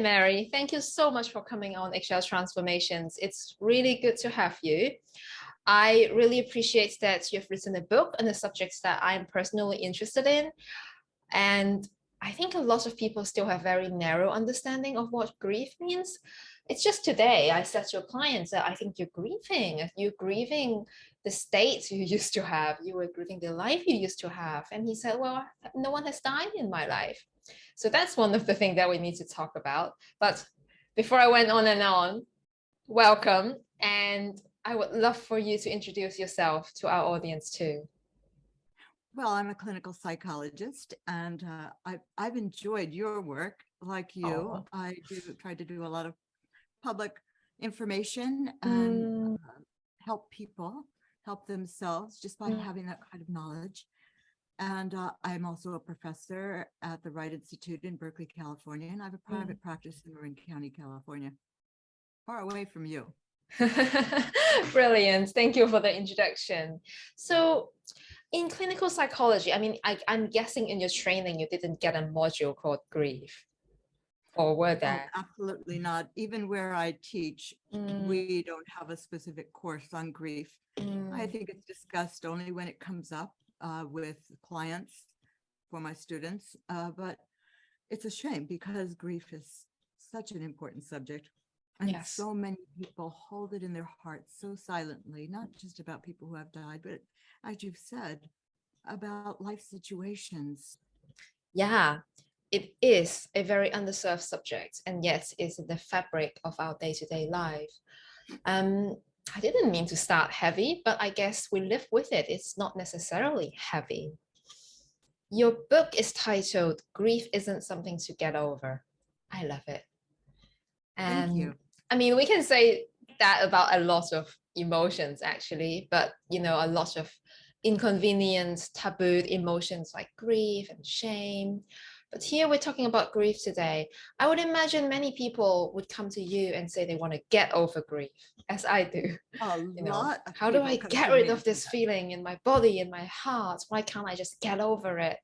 Mary, thank you so much for coming on Excel Transformations. It's really good to have you. I really appreciate that you've written a book on the subjects that I'm personally interested in. And I think a lot of people still have very narrow understanding of what grief means. It's just today I said to a client that I think you're grieving. You're grieving the state you used to have. You were grieving the life you used to have. And he said, well, no one has died in my life. So that's one of the things that we need to talk about. But before I went on and on, welcome. And I would love for you to introduce yourself to our audience too. Well, I'm a clinical psychologist, and I've enjoyed your work. Like you, Oh. I try to do a lot of public information and help people help themselves just by having that kind of knowledge. And I'm also a professor at the Wright Institute in Berkeley, California, and I have a private practice in Marin County, California, far away from you. Brilliant. Thank you for the introduction. So in clinical psychology, I mean, I'm guessing in your training, you didn't get a module called grief, or were there? Oh, absolutely not. Even where I teach, we don't have a specific course on grief. I think it's discussed only when it comes up with clients for my students. But it's a shame because grief is such an important subject. And Yes. so many people hold it in their hearts so silently, not just about people who have died, but as you've said, about life situations. Yeah, it is a very underserved subject, and yet it's in the fabric of our day-to-day life. I didn't mean to start heavy, but I guess we live with it. It's not necessarily heavy. Your book is titled Grief Isn't Something to Get Over. I love it. And Thank you. I mean, we can say that about a lot of emotions actually, but you know, a lot of inconvenience, tabooed emotions like grief and shame. But here we're talking about grief today. I would imagine many people would come to you and say they want to get over grief, as I do. You know, Lot of how do people I come get to me rid and of say this that. feeling in my body, in my heart? Why can't I just get over it?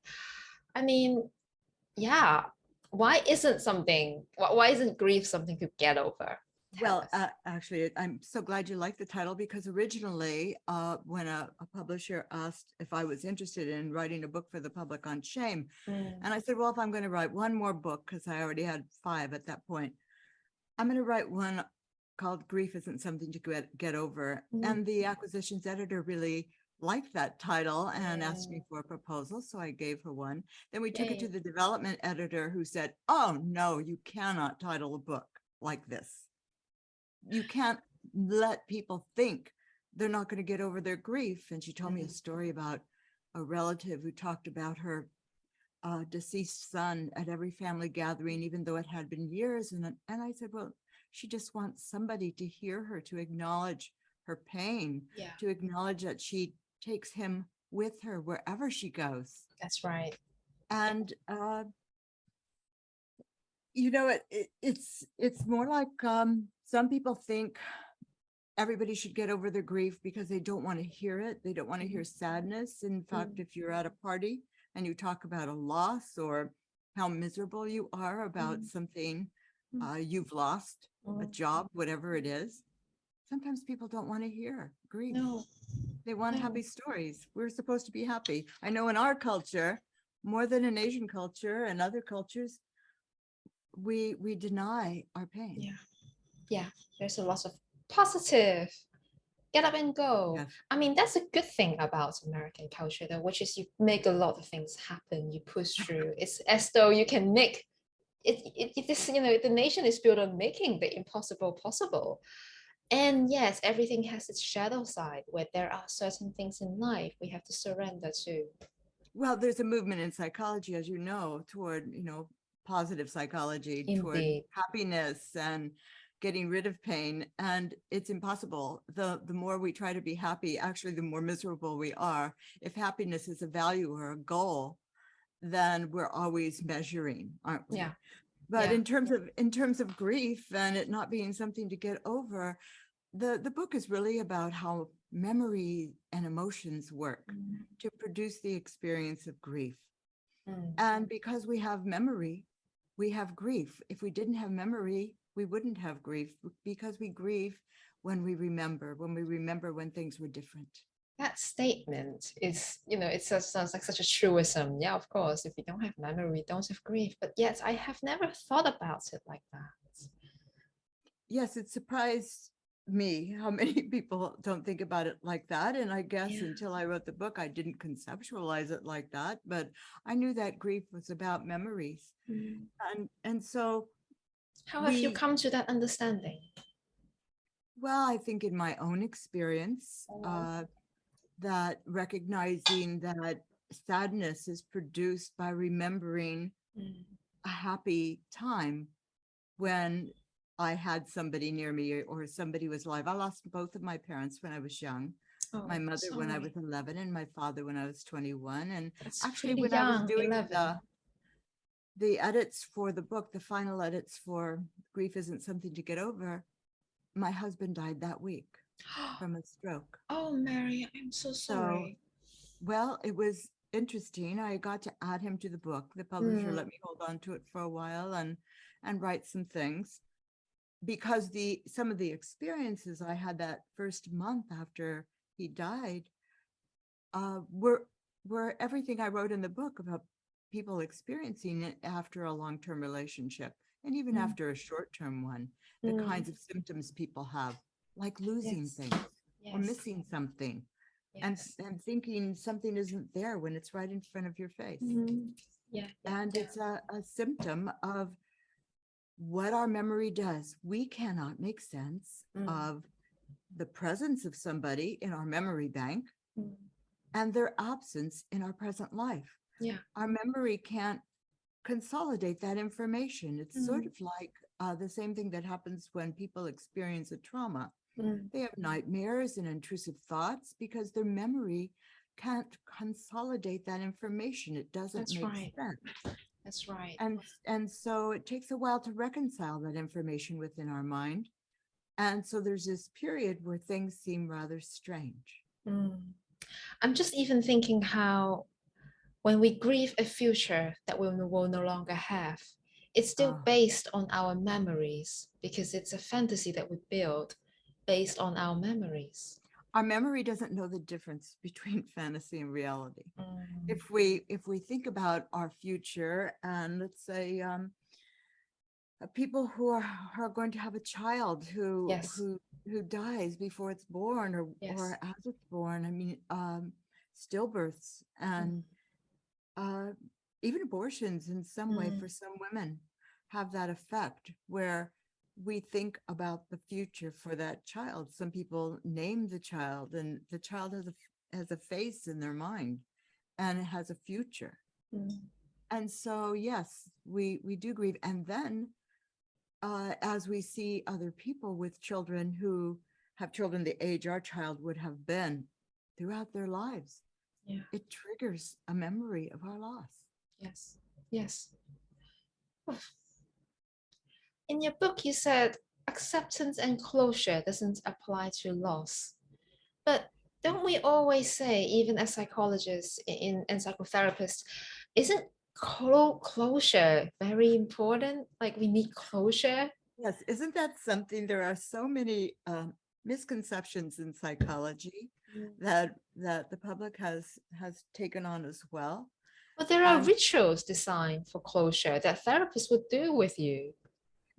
I mean, yeah, why isn't grief something to get over? Tell Well, us. actually, I'm so glad you like the title because originally, when a publisher asked if I was interested in writing a book for the public on shame, and I said, well, if I'm going to write one more book, because I already had 5 at that point, I'm going to write one called Grief Isn't Something to Get Over. And the acquisitions editor really liked that title and asked me for a proposal. So I gave her one. Then we took it to the development editor who said, oh, no, you cannot title a book like this. You can't let people think they're not going to get over their grief. And she told me a story about a relative who talked about her deceased son at every family gathering, even though it had been years. And I said, well, she just wants somebody to hear her, to acknowledge her pain, to acknowledge that she takes him with her wherever she goes. That's right. And you know, it's more like some people think everybody should get over their grief because they don't want to hear it. They don't want to hear sadness. In fact, if you're at a party and you talk about a loss or how miserable you are about something you've lost, a job, whatever it is, sometimes people don't want to hear grief. No. They want happy stories. We're supposed to be happy. I know in our culture, more than in Asian culture and other cultures, we deny our pain. Yeah, there's a lot of positive get up and go. Yes. I mean, that's a good thing about American culture though, which is you make a lot of things happen, you push through. It's as though you can make this, you know, the nation is built on making the impossible possible. And yes, everything has its shadow side where there are certain things in life we have to surrender to. Well, there's a movement in psychology, as you know, toward, positive psychology, toward Indeed. happiness and getting rid of pain. And it's impossible. The more we try to be happy, actually, the more miserable we are. If happiness is a value or a goal, then we're always measuring, aren't we? Yeah. But in terms of grief and it not being something to get over, the book is really about how memory and emotions work to produce the experience of grief. And because we have memory, we have grief. If we didn't have memory, we wouldn't have grief, because we grieve when we remember when things were different. That statement is, it sounds like such a truism. Yeah, of course, if we don't have memory, we don't have grief. But yes, I have never thought about it like that. Yes, it surprised me how many people don't think about it like that. And I guess Yeah. until I wrote the book, I didn't conceptualize it like that. But I knew that grief was about memories. Mm. And so How have you we, come to that understanding? well, I think in my own experience, that recognizing that sadness is produced by remembering Mm. a happy time when I had somebody near me or somebody was alive. I lost both of my parents when I was young. Oh, My mother when I sorry. was 11 and my father when I was 21. And That's actually pretty when I was young, doing 11. the edits for the book, the final edits for Grief Isn't Something to Get Over, my husband died that week from a stroke. Oh, Mary, I'm so So, sorry. well, it was interesting. I got to add him to the book. The publisher Mm. let me hold on to it for a while and write some things, because some of the experiences I had that first month after he died were everything I wrote in the book about people experiencing it after a long-term relationship, and even Mm. after a short-term one, the Mm. kinds of symptoms people have, like losing Yes. things or Yes. missing something, Yes. and thinking something isn't there when it's right in front of your face. Mm. Yeah. Yeah. And Yeah. it's a symptom of what our memory does. We cannot make sense Mm. of the presence of somebody in our memory bank Mm. and their absence in our present life. Yeah. Our memory can't consolidate that information. It's sort Mm. of like the same thing that happens when people experience a trauma. Mm. They have nightmares and intrusive thoughts because their memory can't consolidate that information. It doesn't That's make right. sense. That's right. And so it takes a while to reconcile that information within our mind. And so there's this period where things seem rather strange. Mm. I'm just even thinking how when we grieve a future that we will no longer have, it's still Ah, based on our memories because it's a fantasy that we build based on our memories. our memory doesn't know the difference between fantasy and reality. Mm. If we think about our future, and let's say people who are going to have a child Yes. who dies before it's born, Yes. or as it's born, I mean, stillbirths Mm. and uh, even abortions in some way Mm. for some women have that effect where we think about the future for that child. Some people name the child, and the child has a face in their mind and it has a future. Mm. And so, yes, we do grieve. And then as we see other people with children who have children the age our child would have been throughout their lives, Yeah. it triggers a memory of our loss. Yes. Yes. In your book, you said acceptance and closure doesn't apply to loss. But don't we always say, even as psychologists and psychotherapists, isn't closure very important? Like we need closure. Yes, isn't that something? There are so many misconceptions in psychology Mm. that the public has taken on as well. But there are And rituals designed for closure that therapists would do with you.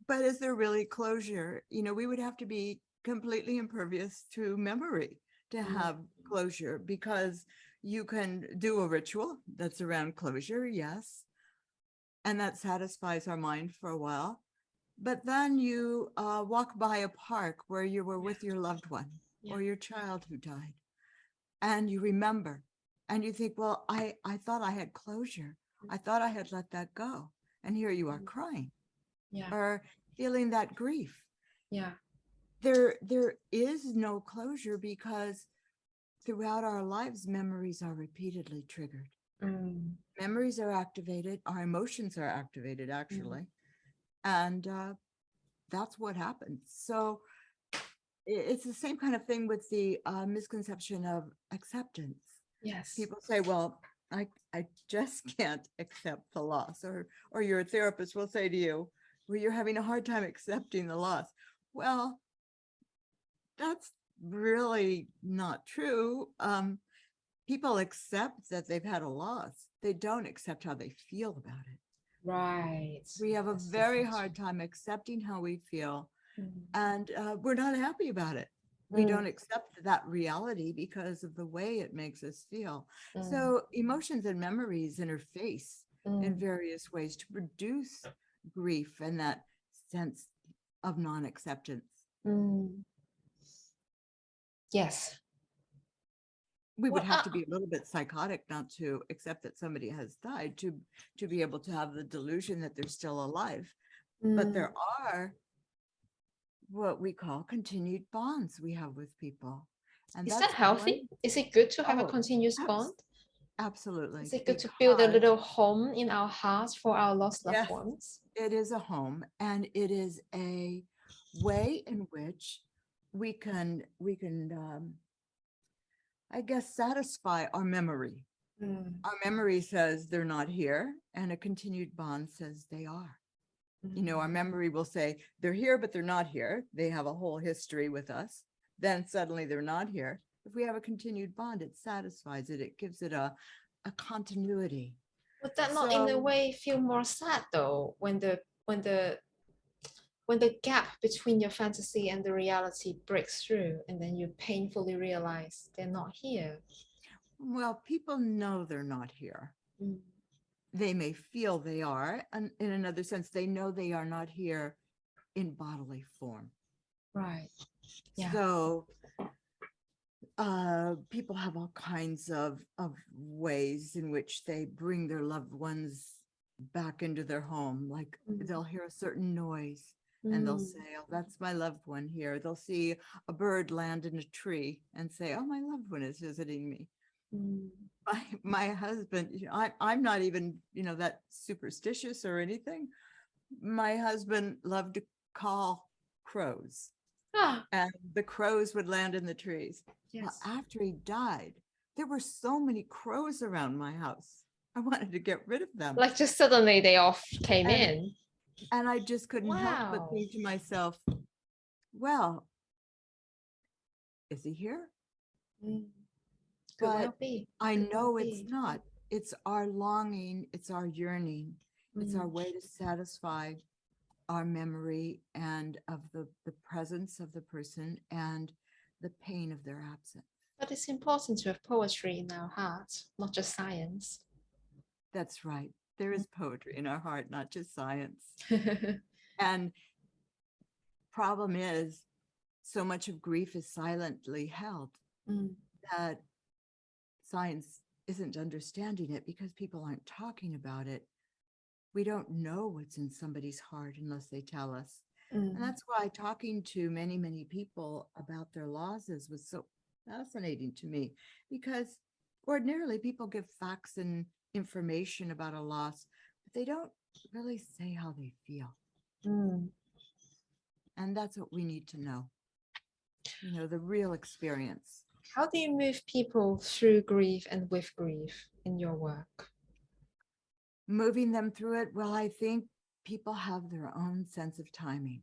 but is there really closure? You know, we would have to be completely impervious to memory to Mm. have closure, because you can do a ritual that's around closure, yes, and that satisfies our mind for a while. But then you walk by a park where you were with your loved one Yeah. or your child who died, and you remember, and you think, well, I thought I had closure. I thought I had let that go. And here you are crying Yeah. or feeling that grief. Yeah. There is no closure, because throughout our lives, memories are repeatedly triggered. Mm. Memories are activated, our emotions are activated, Mm. actually. And that's what happens. So it's the same kind of thing with the misconception of acceptance. Yes. People say, well, I just can't accept the loss. Or your therapist will say to you, well, you're having a hard time accepting the loss. Well, that's really not true. People accept that they've had a loss. They don't accept how they feel about it. Right. We have a That's very different. hard time accepting how we feel, Mm. and we're not happy about it. We don't accept that reality because of the way it makes us feel. So emotions and memories interface in Mm. various ways to produce grief and that sense of non-acceptance. Mm. Yes. We would What have to be a little bit psychotic not to accept that somebody has died, to be able to have the delusion that they're still alive. But there are what we call continued bonds we have with people. And is that that's one. healthy? Is it good to have a Oh, continuous bond? abs- absolutely. Is it good to build a Because little home in our hearts for our lost loved yes, ones? it is a home, and it is a way in which we can I guess satisfy our memory. Mm. Our memory says they're not here, and a continued bond says they are. You know, our memory will say they're here, but they're not here. They have a whole history with us. Then suddenly they're not here. If we have a continued bond, it satisfies it. It gives it a continuity. Would that not in a So, way feel more sad though when the when the gap between your fantasy and the reality breaks through and then you painfully realize they're not here? well, people know they're not here. Mm. They may feel they are, and in another sense, they know they are not here in bodily form. Right. Yeah. So people have all kinds of ways in which they bring their loved ones back into their home. Like they'll hear a certain noise and they'll say, oh, that's my loved one here. They'll see a bird land in a tree and say, oh, my loved one is visiting me. Mm. My husband, I'm not even, that superstitious or anything. My husband loved to call crows, Ah, and the crows would land in the trees. Well, yes. after he died, there were so many crows around my house. I wanted to get rid of them. Like just suddenly they all came And in. and I just couldn't help but Wow. think to myself, well, is he here? Mm. Could well But be. I Could well know it's be. not. It's our longing, it's our yearning, it's our Mm. way to satisfy our memory and of the presence of the person and the pain of their absence. But it's important to have poetry in our hearts, not just science. That's right. There is poetry in our heart, not just science. And problem is, so much of grief is silently held Mm. that science isn't understanding it because people aren't talking about it. We don't know what's in somebody's heart unless they tell us. And Mm. that's why talking to many, many people about their losses was so fascinating to me, because ordinarily people give facts and information about a loss, but they don't really say how they feel. Mm. And that's what we need to know, the real experience. How do you move people through grief and with grief in your work? Moving them through it, well, I think people have their own sense of timing.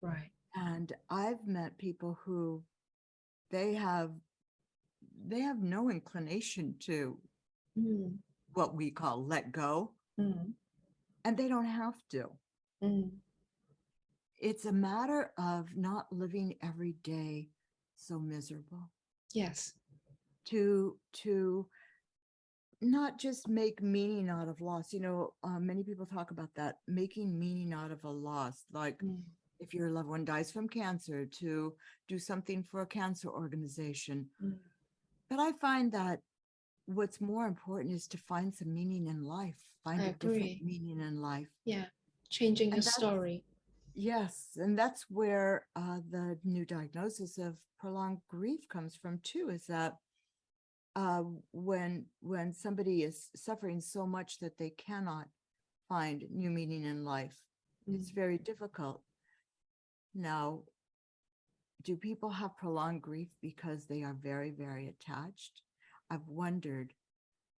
Right. And I've met people who they have no inclination to Mm. what we call let go, Mm. and they don't have to. Mm. It's a matter of not living every day so miserable, Yes. to not just make meaning out of loss. Many people talk about that, making meaning out of a loss, like Mm. if your loved one dies from cancer, to do something for a cancer organization. Mm. But I find that what's more important is to find some meaning in life, I find a different agree. meaning in life. Yeah. Changing your And that's, story. yes, and that's where the new diagnosis of prolonged grief comes from too, is that when somebody is suffering so much that they cannot find new meaning in life, it's very difficult. Now, do people have prolonged grief because they are very, very attached? I've wondered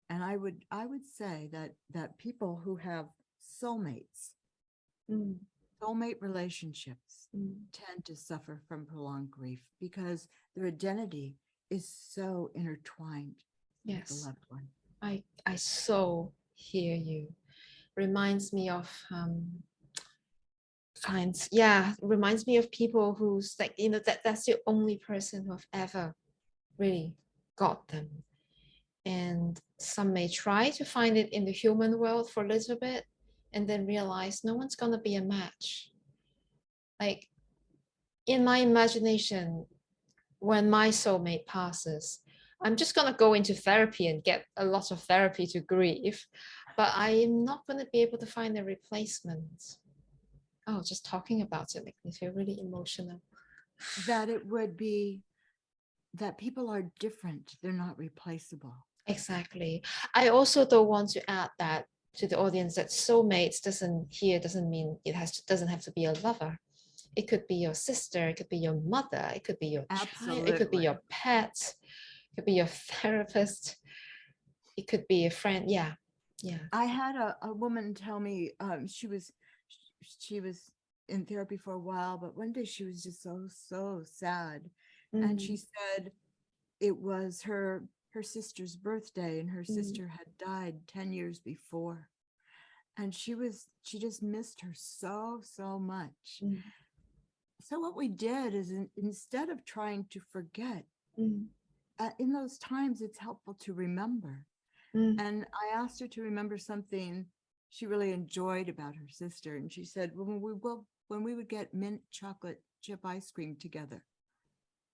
And I would say that people who have soulmates, Mm, soulmate relationships mm. tend to suffer from prolonged grief because their identity is so intertwined with the Yes, loved one. I so hear you. Reminds me of clients. Yeah, reminds me of people who's like, that's the only person who have ever really got them. And some may try to find it in the human world for a little bit and then realize no one's gonna be a match. Like in my imagination, when my soulmate passes, I'm just gonna go into therapy and get a lot of therapy to grieve, but I am not gonna be able to find a replacement. Oh, just talking about it makes me feel really emotional. That it would be that people are different, they're not replaceable. Exactly. I also don't want to add that to the audience that soulmates doesn't mean doesn't have to be a lover. It could be your sister, it could be your mother, it could be your child, it could be Absolutely. your pet, it could be your therapist, it could be a friend. Yeah, yeah. I had a woman tell me she was in therapy for a while, but one day she was just so sad. And she Mm, said it was her sister's birthday and her mm, sister had died 10 years before. And she just missed her so much. mm, So what we did is instead of trying to forget, mm, in those times, it's helpful to remember. mm, And I asked her to remember something she really enjoyed about her sister. And she said, when we would get mint chocolate chip ice cream together.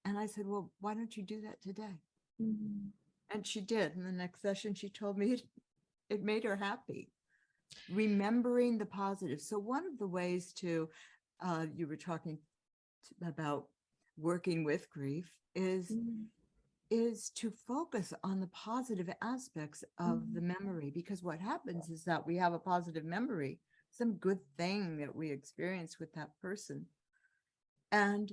And I said, well, why don't you do that today? mm. And she did. In the next session, she told me it made her happy. Remembering the positive. So one of the ways to, you were talking about working with grief Mm, is to focus on the positive aspects of the mm, memory, because what happens is that we have a positive memory, some good thing that we experience with that person, and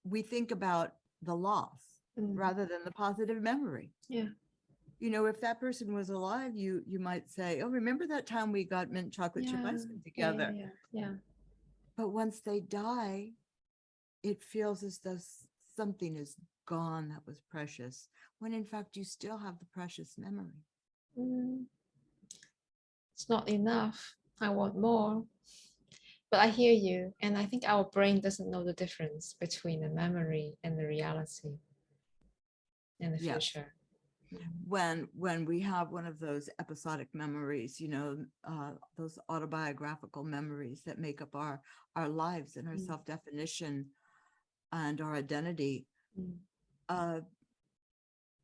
we think about the loss mm. rather than the positive memory. Yeah, You know, if that person was alive, you might say, oh, remember that time we got mint chocolate chip yeah, ice cream yeah, yeah, together. yeah, yeah. But once they die, it feels as though something is gone that was precious, when in fact you still have the precious memory. Mm, it's not enough. I want more. But I hear you, and I think our brain doesn't know the difference between the memory and the reality in the Yes. future. Mm, When we have one of those episodic memories, those autobiographical memories that make up our lives and our mm, self-definition and our identity. mm, uh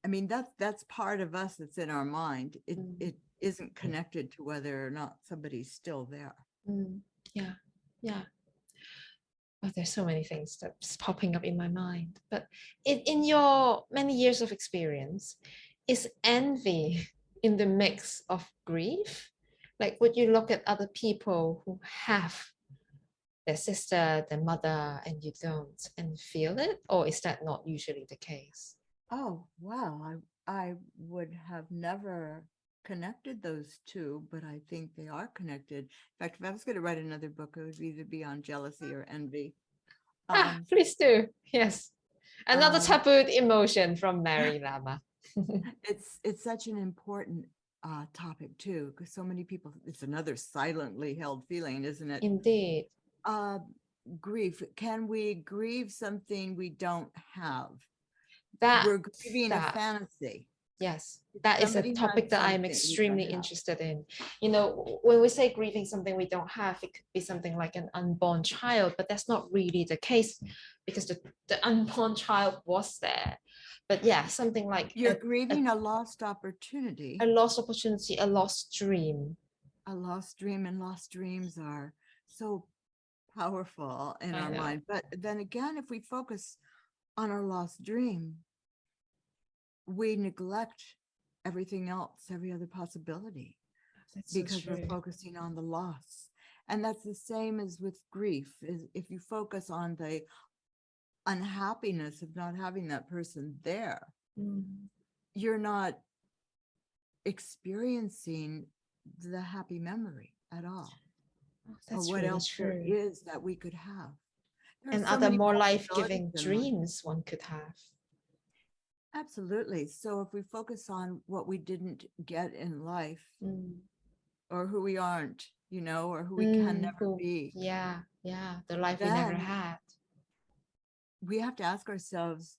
I mean, that's part of us that's in our mind. It mm, it isn't connected to whether or not somebody's still there. mm. Yeah, yeah. Oh, there's so many things that's popping up in my mind. But in your many years of experience, is envy in the mix of grief? Like, would you look at other people who have their sister, their mother, and you don't, and feel it? Or is that not usually the case? Oh, wow. I would have never connected those two, but I think they are connected. In fact, if I was going to write another book, it would either be on jealousy or envy. Ah, Um, please do. Yes. Another um, tabooed emotion from Mary Lama. it's such an important topic too, because so many people, it's another silently held feeling, isn't it? Indeed. Uh, Grief. Can we grieve something we don't have? That We're grieving a that fantasy. Yes, If that is a somebody topic has that I'm something we don't extremely have. interested in. You know, when we say grieving something we don't have, it could be something like an unborn child, but that's not really the case because the unborn child was there. But yeah, something like You're grieving a lost a opportunity, lost opportunity, a lost dream. a lost dream, and lost dreams are so powerful in I our know. mind. But then again, if we focus on our lost dream, we neglect everything else, every other possibility, That's so because we're true. focusing on the loss. And that's the same as with grief. Is if you focus on the unhappiness of not having that person there, Mm, you're not experiencing the happy memory at all, Oh, or that's what really else there true. is that we could have. There are And so other many more possibilities life-giving in life. dreams one could have. Absolutely. So if we focus on what we didn't get in life, Mm. or who we aren't, or who we can never be, Yeah, the life we never then had. we have to ask ourselves,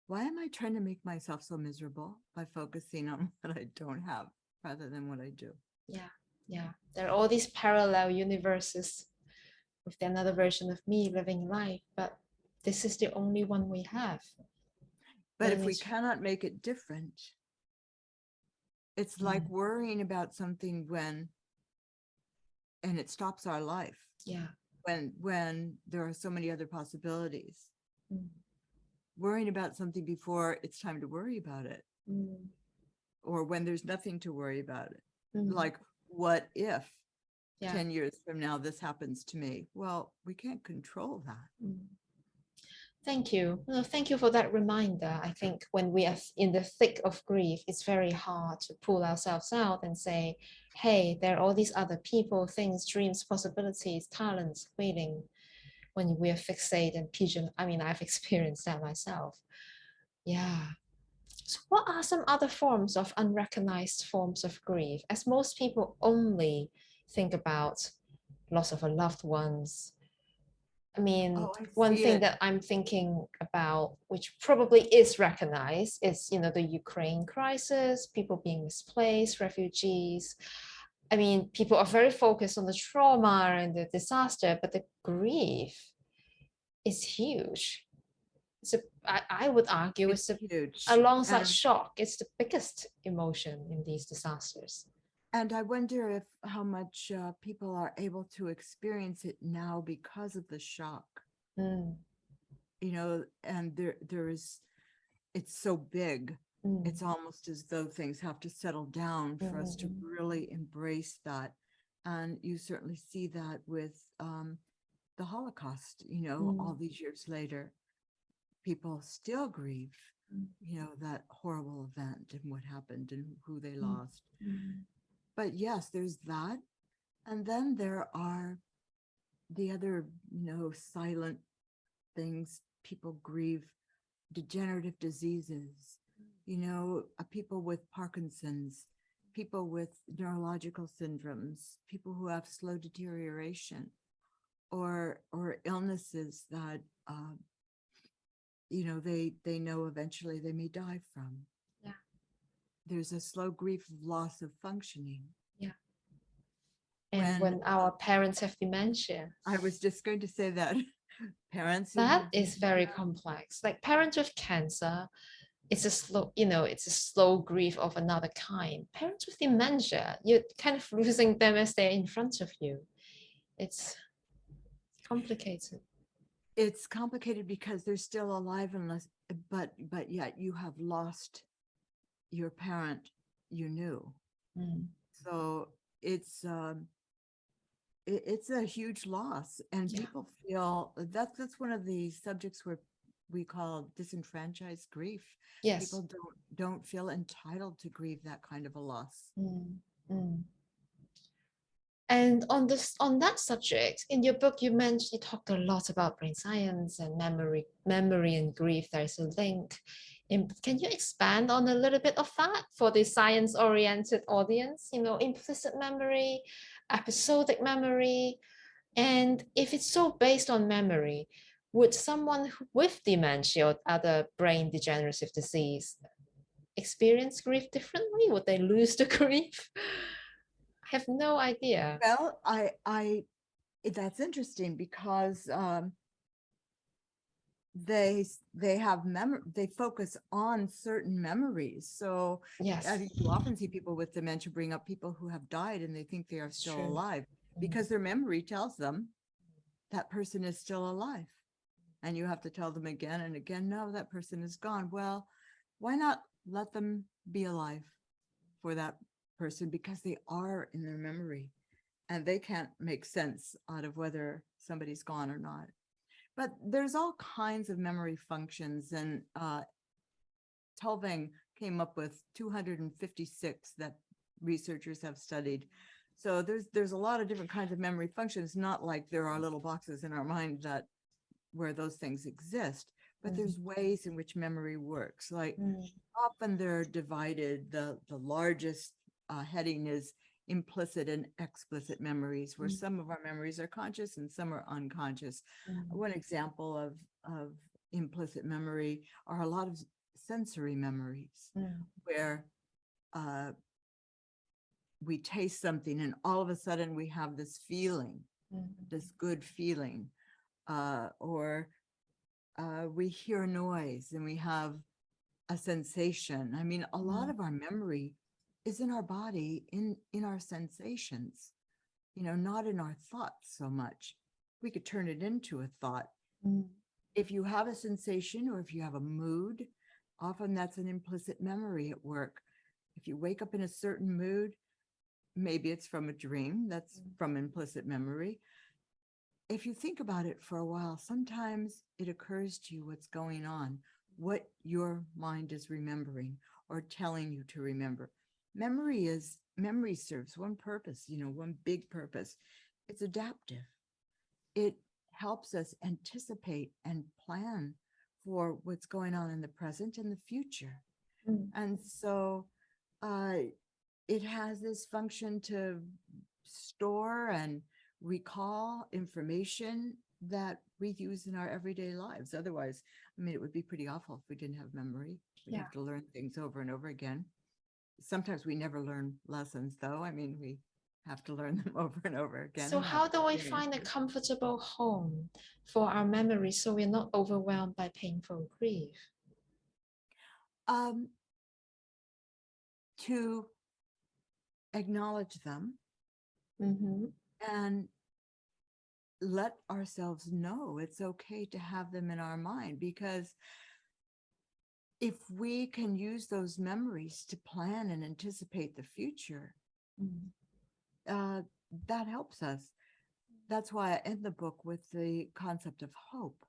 why am I trying to make myself so miserable by focusing on what I don't have rather than what I do? Yeah. There are all these parallel universes with another version of me living life, but this is the only one we have. But Then if we it's cannot make it different, it's like worrying about something and it stops our life yeah. when there are so many other possibilities. Mm. Worrying about something before it's time to worry about it, Mm. or when there's nothing to worry about it. Mm. Like, what if Yeah. 10 years from now this happens to me? Well, we can't control that. Mm. Thank you. No, thank you for that reminder. I think when we are in the thick of grief, it's very hard to pull ourselves out and say, hey, there are all these other people, things, dreams, possibilities, talents waiting, when we are fixated and I mean, I've experienced that myself. Yeah. So what are some other forms of unrecognized forms of grief? As most people only think about loss of a loved ones. I mean, Oh, I one see thing it. that I'm thinking about, which probably is recognized, is, the Ukraine crisis, people being misplaced, refugees. I mean, people are very focused on the trauma and the disaster, but the grief is huge. I would argue It's huge. alongside shock, it's the biggest emotion in these disasters. And I wonder if how much people are able to experience it now because of the shock. Mm. And it's so big. It's almost as though things have to settle down for us to really embrace that. And you certainly see that with the Holocaust, all these years later, people still grieve, that horrible event and what happened and who they lost. But yes, there's that. And then there are the other, silent things people grieve: degenerative diseases, people with Parkinson's, people with neurological syndromes, people who have slow deterioration, or illnesses that they know eventually they may die from. Yeah. There's a slow grief of loss of functioning. Yeah. And when our parents have dementia. I was just going to say that. Parents who That have is very complex. Like parents with cancer, it's a slow grief of another kind. Parents with dementia, you're kind of losing them as they're in front of you. It's complicated. It's complicated because they're still alive, but yet you have lost your parent you knew. So it's a huge loss, and people feel that's one of the subjects where we call disenfranchised grief. Yes. People don't feel entitled to grieve that kind of a loss. And on that subject, in your book, you talked a lot about brain science and memory and grief. There's a link. Can you expand on a little bit of that for the science-oriented audience? Implicit memory, episodic memory, and if it's so based on memory, would someone with dementia or other brain degenerative disease experience grief differently? Would they lose the grief? I have no idea. Well, that's interesting because they have they focus on certain memories. So yes, I think you often see people with dementia bring up people who have died and they think they are still alive because their memory tells them that person is still alive. And you have to tell them again and again, no, that person is gone. Well, why not let them be alive for that person, because they are in their memory and they can't make sense out of whether somebody's gone or not. But there's all kinds of memory functions, and Tulving came up with 256 that researchers have studied. So there's a lot of different kinds of memory functions, not like there are little boxes in our mind that where those things exist, but there's ways in which memory works. Like often they're divided. The largest heading is implicit and explicit memories, where some of our memories are conscious and some are unconscious. One example of implicit memory are a lot of sensory memories, where we taste something and all of a sudden we have this feeling, this good feeling, or we hear noise and we have a sensation. I mean, a lot of our memory is in our body, in our sensations, not in our thoughts so much. We could turn it into a thought. If you have a sensation or if you have a mood, often that's an implicit memory at work. If you wake up in a certain mood, maybe it's from a dream, that's from implicit memory. If you think about it for a while, sometimes it occurs to you what's going on, what your mind is remembering or telling you to remember. Memory serves one purpose, one big purpose. It's adaptive. It helps us anticipate and plan for what's going on in the present and the future. And so it has this function to store and recall information that we use in our everyday lives. Otherwise, I mean, it would be pretty awful if we didn't have memory. We'd have to learn things over and over again. Sometimes we never learn lessons, though. I mean, we have to learn them over and over again. So how do we find a comfortable home for our memories so we're not overwhelmed by painful grief? To acknowledge them and let ourselves know it's okay to have them in our mind, because if we can use those memories to plan and anticipate the future, that helps us. That's why I end the book with the concept of hope,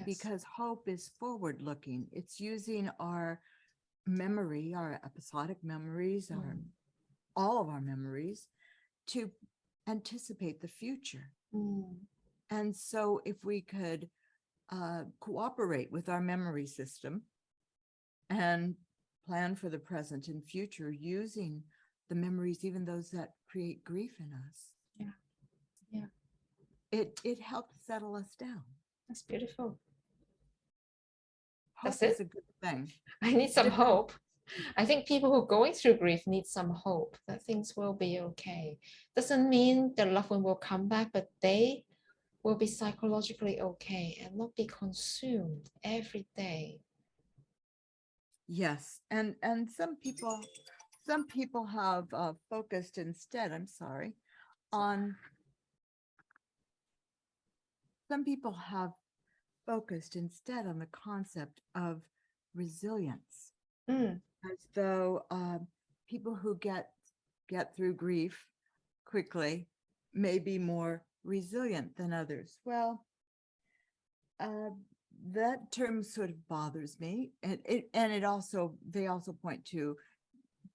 because hope is forward looking. It's using our memory, our episodic memories, all of our memories, to anticipate the future. And so if we could cooperate with our memory system and plan for the present and future using the memories, even those that create grief in us, it helps settle us down. That's beautiful. Hope is a good thing. I need some hope. I think people who are going through grief need some hope that things will be okay. Doesn't mean the loved one will come back, but they will be psychologically okay and not be consumed every day. Yes, and some people have focused instead. Some people have focused instead on the concept of resilience, as though people who get through grief quickly may be more resilient than others. Well, that term sort of bothers me, and they also point to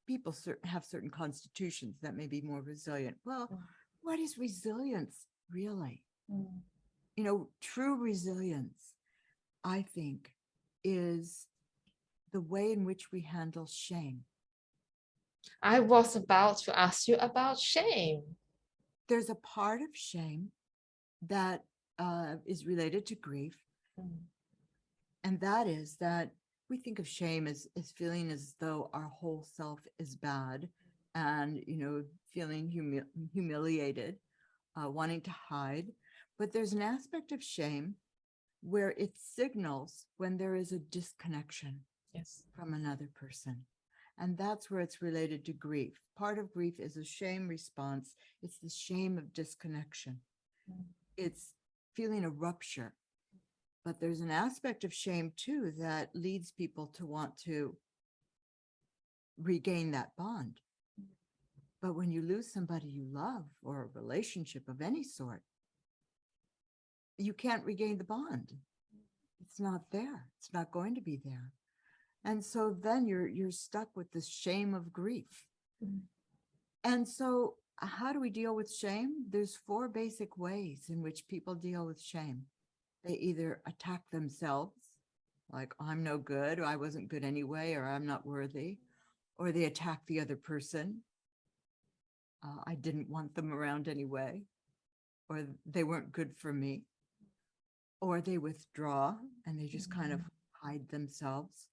people have certain constitutions that may be more resilient. Well, what is resilience really? True resilience, I think, is the way in which we handle shame. I was about to ask you about shame. There's a part of shame that is related to grief. And that is that we think of shame as feeling as though our whole self is bad and, feeling humiliated, wanting to hide. But there's an aspect of shame where it signals when there is a disconnection from another person. And that's where it's related to grief. Part of grief is a shame response. It's the shame of disconnection. It's feeling a rupture. But there's an aspect of shame, too, that leads people to want to regain that bond. But when you lose somebody you love, or a relationship of any sort, you can't regain the bond. It's not there. It's not going to be there. And so then you're stuck with this shame of grief. Mm. And so how do we deal with shame? There's 4 basic ways in which people deal with shame. They either attack themselves, like I'm no good, or I wasn't good anyway, or I'm not worthy, or they attack the other person. I didn't want them around anyway, or they weren't good for me, or they withdraw and they just kind of hide themselves,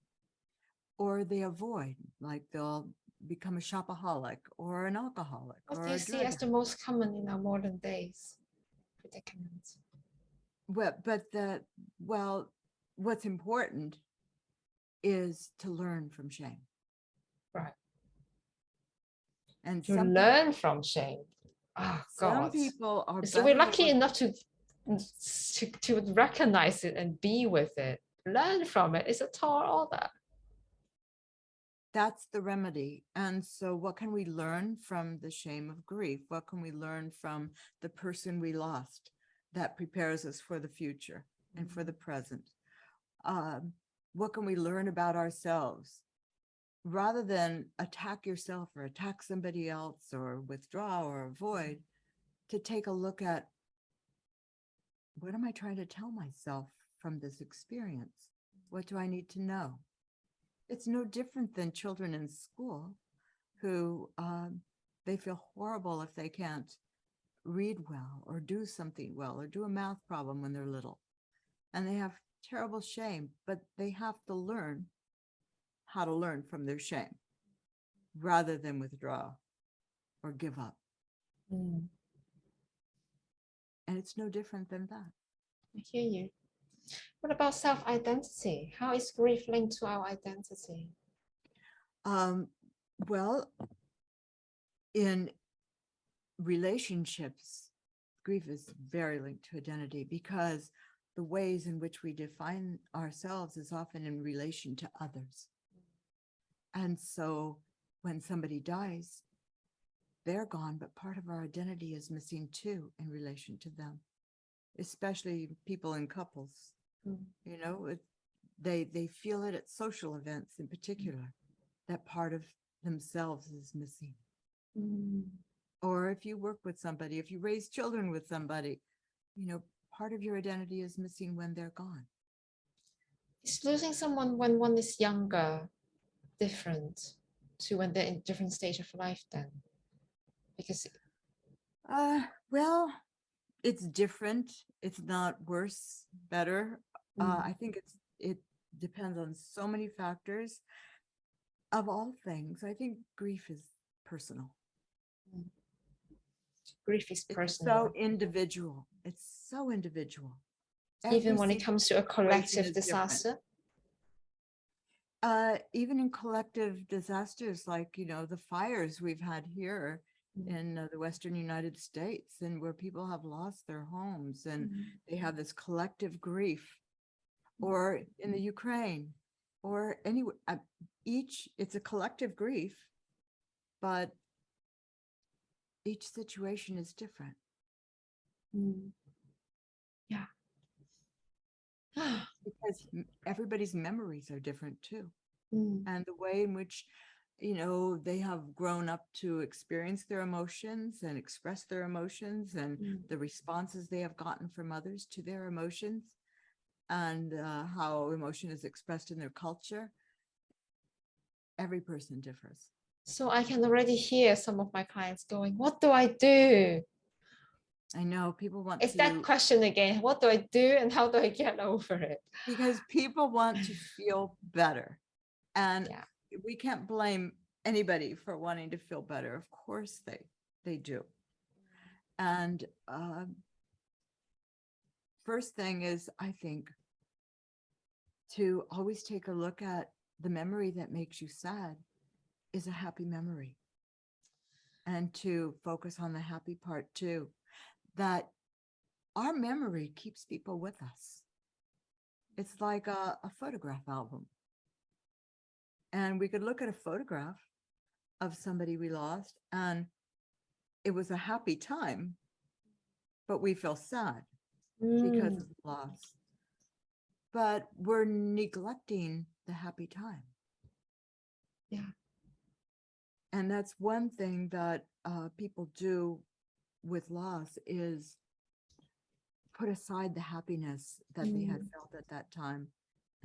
or they avoid, like they'll become a shopaholic or an alcoholic What do or you a see drug as the addict. most common in our modern days predicaments? Well, what's important is to learn from shame. Right. And To learn from shame. Oh some God. people are So we're better lucky able enough to recognize it and be with it. Learn from it. It's a tall order. that's the remedy. And so what can we learn from the shame of grief? What can we learn from the person we lost that prepares us for the future and for the present? What can we learn about ourselves? Rather than attack yourself or attack somebody else or withdraw or avoid, to take a look at, what am I trying to tell myself from this experience? What do I need to know? It's no different than children in school who they feel horrible if they can't read well or do something well or do a math problem when they're little. And they have terrible shame, but they have to learn how to learn from their shame rather than withdraw or give up. Mm, And it's no different than that. I hear you. What about self-identity? How is grief linked to our identity? Well, in relationships, grief is very linked to identity because the ways in which we define ourselves is often in relation to others. And so when somebody dies, they're gone, but part of our identity is missing too in relation to them, especially people in couples. Mm. You know, they feel it at social events in particular, that part of themselves is missing. Mm. Or if you work with somebody, if you raise children with somebody, you know, part of your identity is missing when they're gone. Is losing someone when one is younger different to when they're in different stage of life then? Because Well, it's different. It's not worse, better. I think it depends on so many factors. Of all things, I think grief is personal. grief is It's personal, so individual. It's so individual. even Every when it single comes to a situation collective is different. disaster. Even in collective disasters, like, you know, the fires we've had here in the Western United States, and where people have lost their homes and they have this collective grief, or in the Ukraine, or anywhere, it's a collective grief, but each situation is different. Yeah. Because everybody's memories are different too. And the way in which, you know, they have grown up to experience their emotions and express their emotions, and the responses they have gotten from others to their emotions, and how emotion is expressed in their culture. Every person differs. So I can already hear some of my clients going, what do I do? I know people want It's to, that question again. What do I do and how do I get over it? because people want to feel better. And Yeah. we can't blame anybody for wanting to feel better. Of course they do. And first thing is, I think, to always take a look at the memory that makes you sad is a happy memory. And to focus on the happy part too, that our memory keeps people with us. It's like a photograph album. And we could look at a photograph of somebody we lost, and it was a happy time, but we feel sad because of the loss. But we're neglecting the happy time. Yeah. And that's one thing that people do with loss, is put aside the happiness that they had felt at that time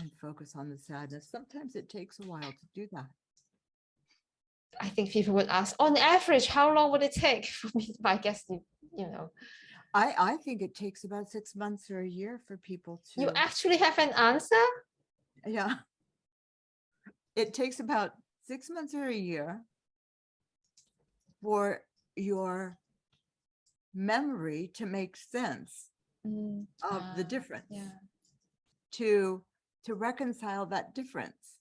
and focus on the sadness. Sometimes it takes a while to do that. I think people would ask, on average, how long would it take for me? I guess you know. I think it takes about 6 months or a year for people You to, actually have an answer? yeah, it takes about 6 months or a year for your memory to make sense of the difference, Yeah. to reconcile that difference.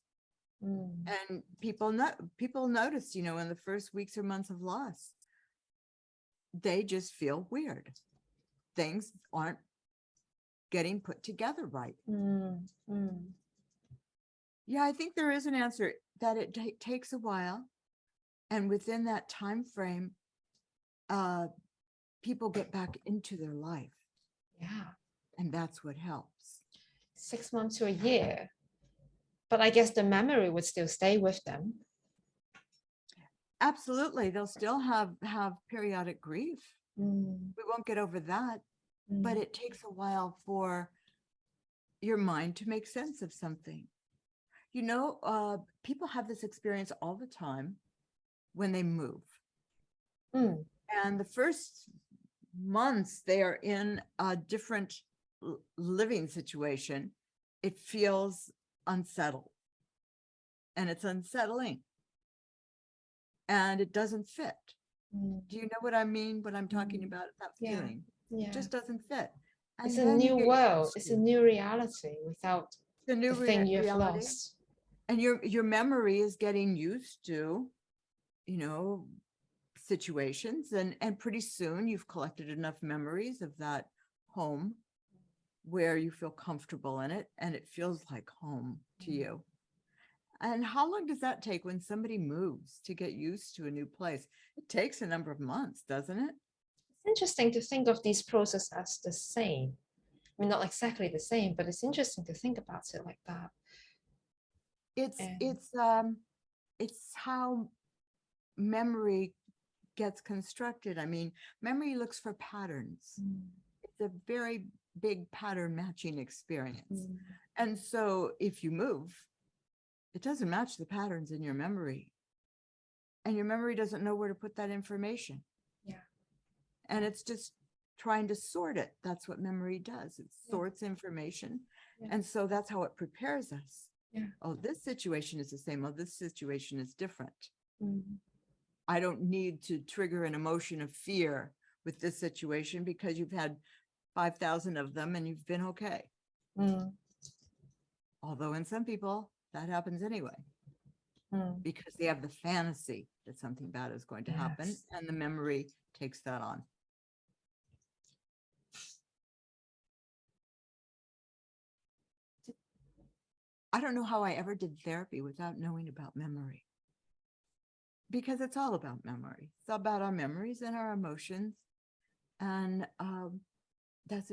Mm. And people notice, in the first weeks or months of loss, they just feel weird. Things aren't getting put together right. Yeah, I think there is an answer, that it takes a while, and within that time frame, people get back into their life, Yeah. and that's what helps. 6 months to a year. But I guess the memory would still stay with them. Absolutely, they'll still have periodic grief. We won't get over that, but it takes a while for your mind to make sense of something. People have this experience all the time when they move. And the first months they are in a different living situation, it feels unsettled, and it's unsettling, and it doesn't fit. Do you know what I mean? What I'm talking about, that feeling? Yeah. It just doesn't fit. And It's a then new world. It's a new reality without the new the thing you have reality. lost. And your memory is getting used to, situations, and pretty soon you've collected enough memories of that home where you feel comfortable in it, and it feels like home to you. And how long does that take when somebody moves to get used to a new place? It takes a number of months, doesn't it? It's interesting to think of these processes as the same. I mean, not exactly the same, but it's interesting to think about it like that. It's how memory gets constructed. I mean, memory looks for patterns. It's a very big pattern matching experience. And so if you move, it doesn't match the patterns in your memory. And your memory doesn't know where to put that information. Yeah. And it's just trying to sort it. That's what memory does. It sorts information. Yeah. And so that's how it prepares us. Yeah. Oh, this situation is the same. Oh, this situation is different. I don't need to trigger an emotion of fear with this situation because you've had 5,000 of them and you've been okay. Although in some people that happens anyway, because they have the fantasy that something bad is going to happen, and the memory takes that on. I don't know how I ever did therapy without knowing about memory, because it's all about memory. It's all about our memories and our emotions. And that's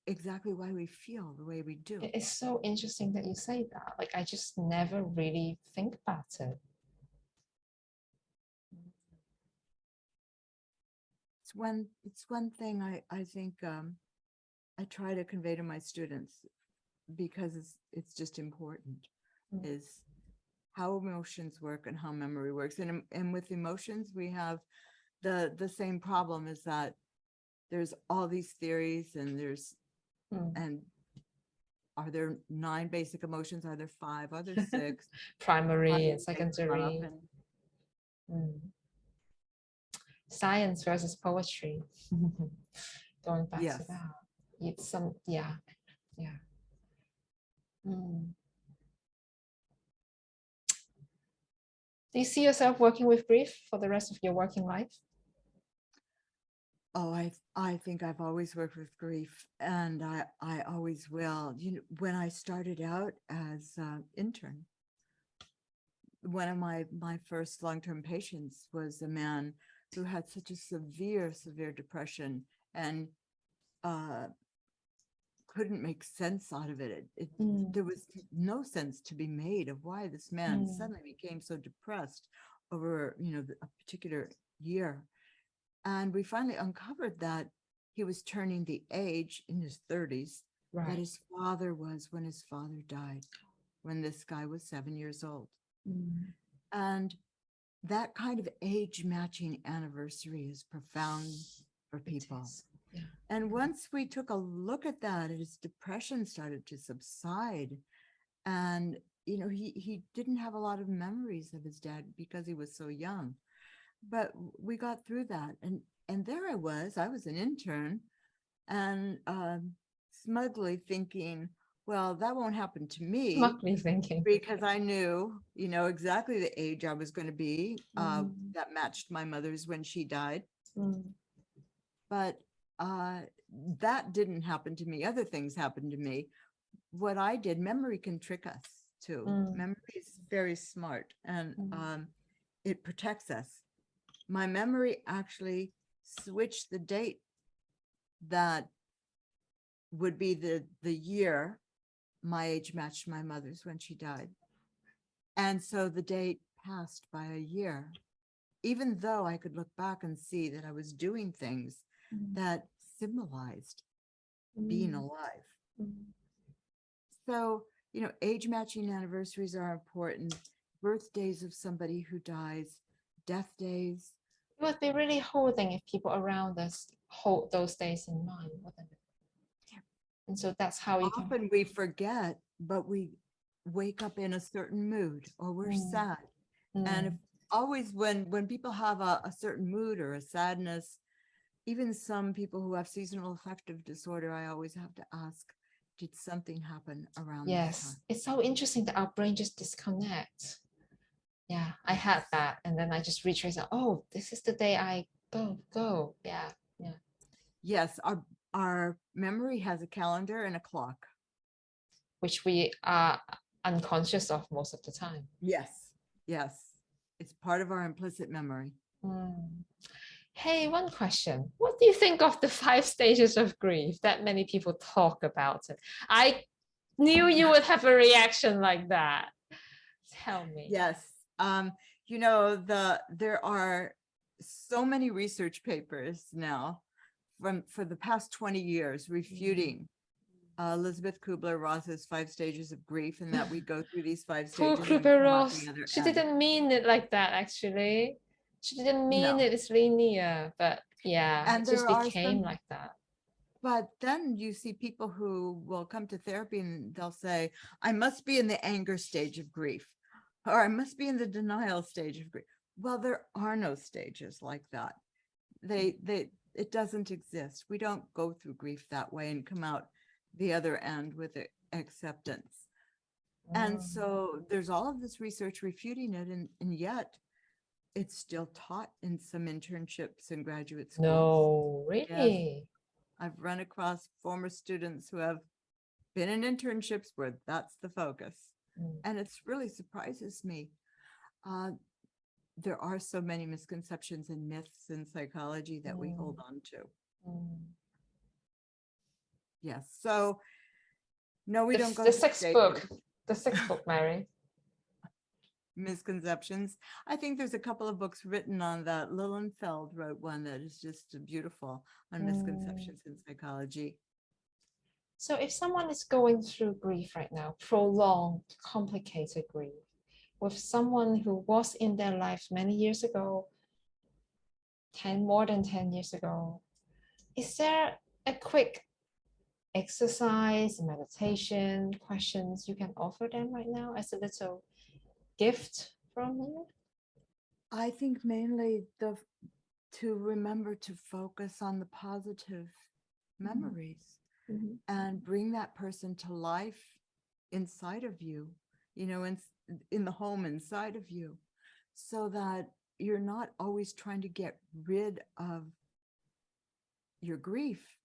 exactly why we feel the way we do. It's so interesting that you say that. Like, I just never really think about it. It's one thing I think I try to convey to my students, because it's just important, is how emotions work and how memory works. And with emotions, we have the same problem, is that there's all these theories, and and are there 9 basic emotions? Are there 5? Are there 6? Primary and secondary. Science versus poetry. Going back to that. It's some, yeah. Do you see yourself working with grief for the rest of your working life? Oh, I think I've always worked with grief, and I always will. When I started out as an intern, one of my first long-term patients was a man who had such a severe depression, and couldn't make sense out of it. Mm, There was no sense to be made of why this man mm, suddenly became so depressed over, a particular year. And we finally uncovered that he was turning the age in his 30s that right. his father was when his father died, when this guy was 7 years old. Mm, And that kind of age matching anniversary is profound for it people. is. Yeah. And once we took a look at that, his depression started to subside. And, he didn't have a lot of memories of his dad because he was so young. But we got through that. And there I was an intern and smugly thinking, well, that won't happen to me Smugly thinking. because I knew, exactly the age I was going to be Mm, that matched my mother's when she died. mm, But uh, that didn't happen to me. Other things happened to me. What I did, memory can trick us too. mm, Memory is very smart and mm. it protects us. My memory actually switched the date that would be the year my age matched my mother's when she died. And so the date passed by a year, even though I could look back and see that I was doing things Mm, that symbolized being mm, alive. mm. So, age matching anniversaries are important. Birthdays of somebody who dies, death days. It would be really holding if people around us hold those days in mind, wouldn't it? And so that's how you can. Often we forget, but we wake up in a certain mood or we're Mm, sad. And if mm, always when people have a certain mood or a sadness, even some people who have seasonal affective disorder, I always have to ask, did something happen around this yes, time? it's so interesting that our brain just disconnects. Yeah, I had that, and then I just retrace. Oh, this is the day I go. Yeah, yeah. Yes, our memory has a calendar and a clock. Which we are unconscious of most of the time. Yes, yes. It's part of our implicit memory. Mm. Hey, one question. What do you think of the 5 stages of grief that many people talk about it? I knew you would have a reaction like that. Tell me. Yes. There are so many research papers now for the past 20 years refuting Elizabeth Kubler-Ross's 5 stages of grief, and that we go through these 5 stages and we come out the Ross, other she end. didn't mean it like that, actually. She didn't mean No. it as linear, but yeah, it And just there are became some, like that. but then you see people who will come to therapy and they'll say, I must be in the anger stage of grief, or I must be in the denial stage of grief. Well, there are no stages like that. It doesn't exist. We don't go through grief that way and come out the other end with acceptance. And Mm. so there's all of this research refuting it, and yet it's still taught in some internships and graduate schools. No, Yes, really? I've run across former students who have been in internships where that's the focus. Mm. And it's really surprises me. Uh, there are so many misconceptions and myths in psychology that we hold Mm. on to. Mm. Yes. So no, we don't go The through sixth stages. book, the sixth book, Mary. Misconceptions. I think there's a couple of books written on that. Lilienfeld wrote one that is just beautiful on Mm. misconceptions in psychology. So if someone is going through grief right now, prolonged, complicated grief, with someone who was in their life many years ago, more than 10 years ago, is there a quick exercise, meditation, questions you can offer them right now as a little gift from you? I think mainly to remember to focus on the positive memories Mhm. and bring that person to life inside of you, in the home inside of you, so that you're not always trying to get rid of your grief.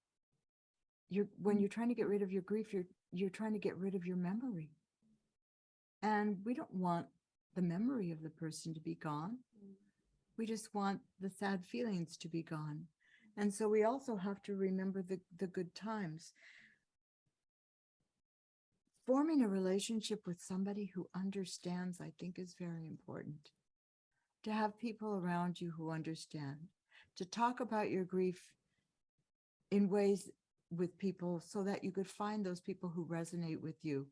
When you're trying to get rid of your grief, you're trying to get rid of your memory. And we don't want the memory of the person to be gone. We just want the sad feelings to be gone. And so we also have to remember the good times. forming a relationship with somebody who understands, I think, is very important. To have people around you who understand, to talk about your grief in ways with people so that you could find those people who resonate with you.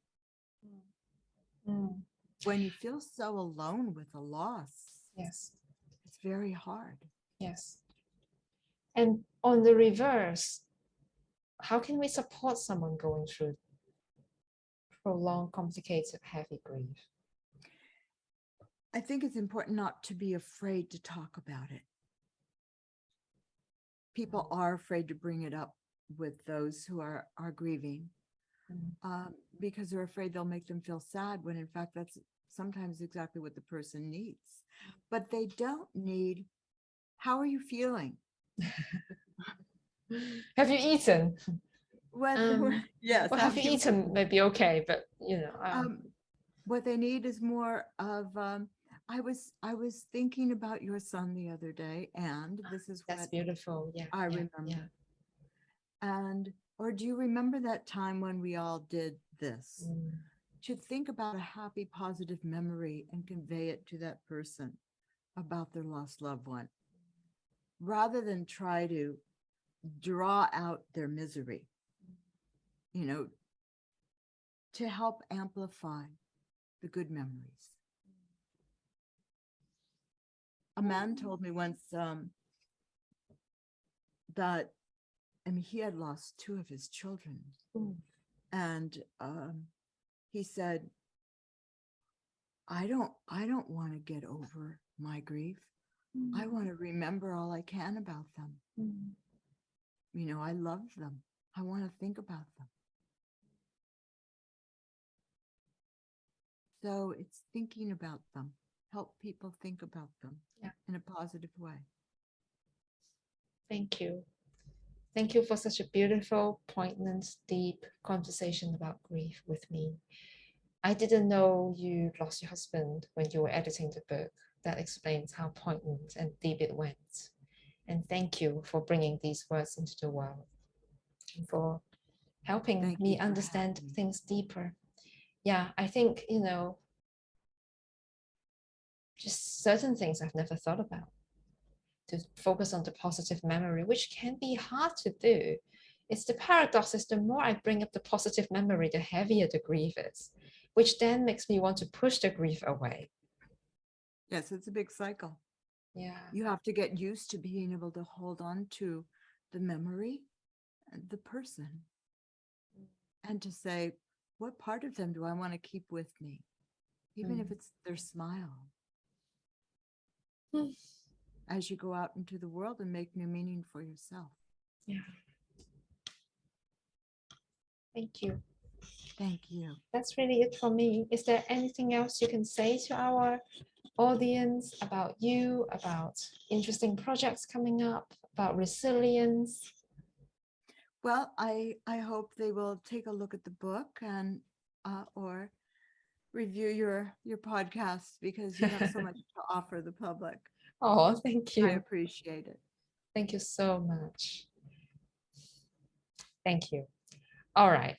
Mm. When you feel so alone with a loss, Yes. it's very hard. Yes. And on the reverse, how can we support someone going through prolonged, complicated, heavy grief? I think it's important not to be afraid to talk about it. People are afraid to bring it up with those who are grieving because they're afraid they'll make them feel sad, when in fact that's sometimes exactly what the person needs. But they don't need, how are you feeling? Have you eaten? Yes. Well, have you eaten? Maybe okay, but you know. What they need is more of, I was thinking about your son the other day, and this is that's what beautiful. Yeah, I remember. Yeah. And, or do you remember that time when we all did this? To think about a happy, positive memory and convey it to that person about their lost loved one, rather than try to draw out their misery, you know, to help amplify the good memories. A man told me once that, I mean, he had lost 2 of his children. And he said, I don't want to get over my grief. I want to remember all I can about them. You know, I love them. I want to think about them. So it's thinking about them. Help people think about them in a positive way. Thank you. Thank you for such a beautiful, poignant, deep conversation about grief with me. I didn't know you lost your husband when you were editing the book. That explains how poignant and deep it went. And thank you for bringing these words into the world and for helping me understand things deeper. Yeah, I think, you know, just certain things I've never thought about. To focus on the positive memory, which can be hard to do. It's the paradox is the more I bring up the positive memory, the heavier the grief is, which then makes me want to push the grief away. Yes, it's a big cycle. Yeah. You have to get used to being able to hold on to the memory, the person, and to say, what part of them do I want to keep with me? Even if it's their smile. As you go out into the world and make new meaning for yourself. Yeah. Thank you. Thank you. That's really it for me. Is there anything else you can say to our audience about you, about interesting projects coming up, about resilience? Well, I hope they will take a look at the book and or review your podcast, because you have so much to offer the public. Oh, thank you. I appreciate it. Thank you so much. Thank you. All right.